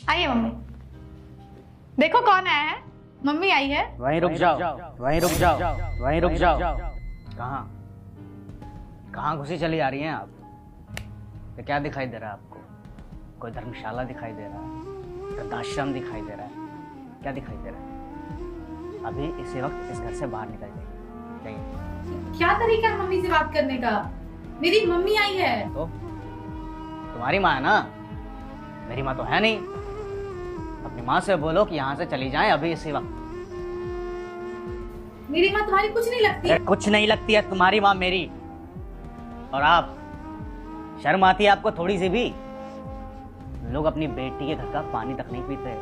आइए मम्मी। देखो कौन आया है। मम्मी आई है। वहीं रुक जाओ, वहीं रुक जाओ, वहीं रुक जाओ। कहाँ कहाँ घुसी चली आ रही हैं आप? तो क्या दिखाई दे रहा है आपको? कोई धर्मशाला दिखाई दे रहा है, वृद्धाश्रम दिखाई दे रहा है, क्या दिखाई दे रहा है? अभी इसी वक्त इस घर से बाहर निकल जाइए, जाइए। क्या तरीका है मम्मी से बात करने का? मेरी मम्मी आई है। तो तुम्हारी माँ है ना, मेरी माँ तो है नहीं। अपनी माँ से बोलो कि यहाँ से चली जाएं अभी इसी वक्त। मेरी माँ तुम्हारी कुछ नहीं लगती। कुछ नहीं लगती है तुम्हारी माँ मेरी। और आप, शर्म आती है आपको थोड़ी सी भी? लोग अपनी बेटी के घर का पानी तक नहीं पीते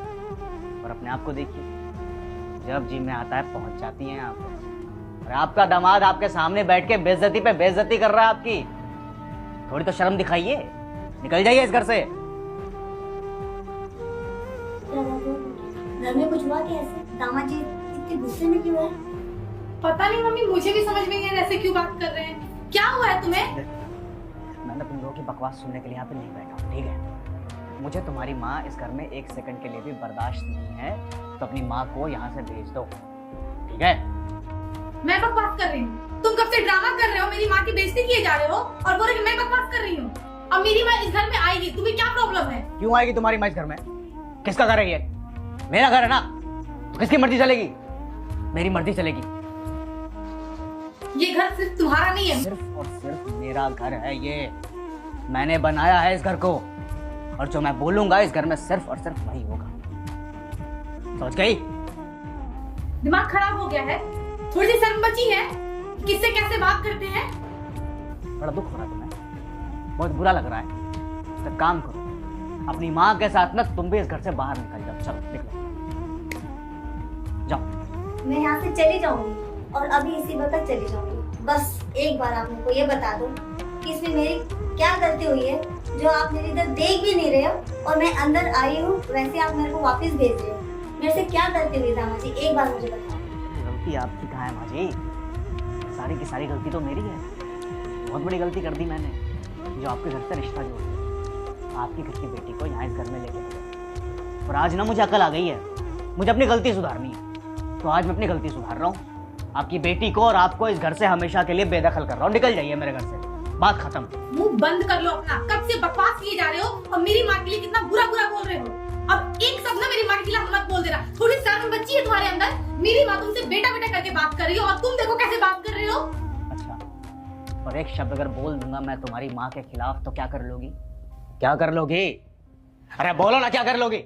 और अपने आप को देखिए, जब जी में आता है पहुंच जाती हैं आप। और आपका दामाद आपके सामने बैठ के बेइज्जती पे बेइज्जती कर रहा है आपकी। थोड़ी तो शर्म दिखाइए, निकल जाइए इस घर से। घर में कुछ हुआ क्या? ऐसे दामाद जी इतने गुस्से में क्यों है? पता नहीं मम्मी, मुझे भी समझ में नहीं आ रहा ऐसे क्यों बात कर रहे हैं। क्या हुआ है तुम्हें? मैं तुम लोगों की बकवास सुनने के लिए यहाँ पे नहीं बैठा हूँ, ठीक है? मुझे तुम्हारी माँ इस घर में एक सेकंड के लिए भी बर्दाश्त नहीं है, तो अपनी माँ को यहाँ से भेज दो, ठीक है? मैं बकवास कर रही हूँ? तुम कब से ड्रामा कर रहे हो, मेरी माँ की बेइज्जती किए जा रहे हो और बोल रहे हो कि मैं बकवास कर रही हूँ। अब मेरी माँ इस घर में आएगी, तुम्हें क्या प्रॉब्लम है? क्यों आएगी तुम्हारी माँ इस घर में? किसका घर है ये? मेरा घर है ना, तो किसकी मर्जी चलेगी? मेरी मर्जी चलेगी। ये घर सिर्फ तुम्हारा नहीं है। सिर्फ और सिर्फ मेरा घर है ये। मैंने बनाया है इस घर को, और जो मैं बोलूंगा इस घर में सिर्फ और सिर्फ वही होगा। समझ गई? दिमाग खराब हो गया है? थोड़ी सी शर्म बची है? किससे कैसे बात करते हैं? बड़ा दुख हो रहा है तुम्हें, बहुत बुरा लग रहा है। तो काम करो, अपनी माँ के साथ ना तुम भी इस घर से बाहर निकल जाओ। चलो निकलो, जाओ। मैं यहाँ से चली जाऊंगी और अभी इसी वक्त चली जाऊंगी। बस एक बार आप मेरे को ये बता दो कि इसमें मेरी क्या गलती हुई है जो आप मेरी इधर देख भी नहीं रहे हो, और मैं अंदर आई हूँ वैसे आप मेरे को वापस भेज रहे हो। मेरे से क्या गलती हुई दामाद जी, एक बार मुझे बताओ। गलती आपकी कहाँ है माँ जी? सारी की सारी गलती तो मेरी है। बहुत बड़ी गलती कर दी मैंने, जो आपके घर से रिश्ता जोड़ दिया, आपकी घर की बेटी को यहाँ इस घर में लेके आया। और आज ना मुझे अकल आ गई है, मुझे अपनी गलती सुधारनी है, तो आज मैं अपनी गलती सुधार रहा हूँ। आपकी बेटी को और आपको इस घर से हमेशा के लिए बेदखल कर रहा हूँ। निकल जाइए मेरे घर से, बात खत्म। मुंह बंद कर लो अपना। कब से बकवास किए जा रहे हो और मेरी माँ के लिए कितना बुरा बुरा बोल रहे हो। अब एक शब्द ना मेरी माँ के खिलाफ मत बोल देना। थोड़ी शर्म बची है तुम्हारे अंदर? मेरी माँ तुमसे बेटा बेटा करके बात कर रही हो और तुम देखो कैसे बात कर रहे हो। अच्छा, और एक शब्द अगर बोल दूंगा मैं तुम्हारी माँ के खिलाफ तो क्या कर लोगी? क्या कर लोगी? अरे बोलो ना, क्या कर लोगी?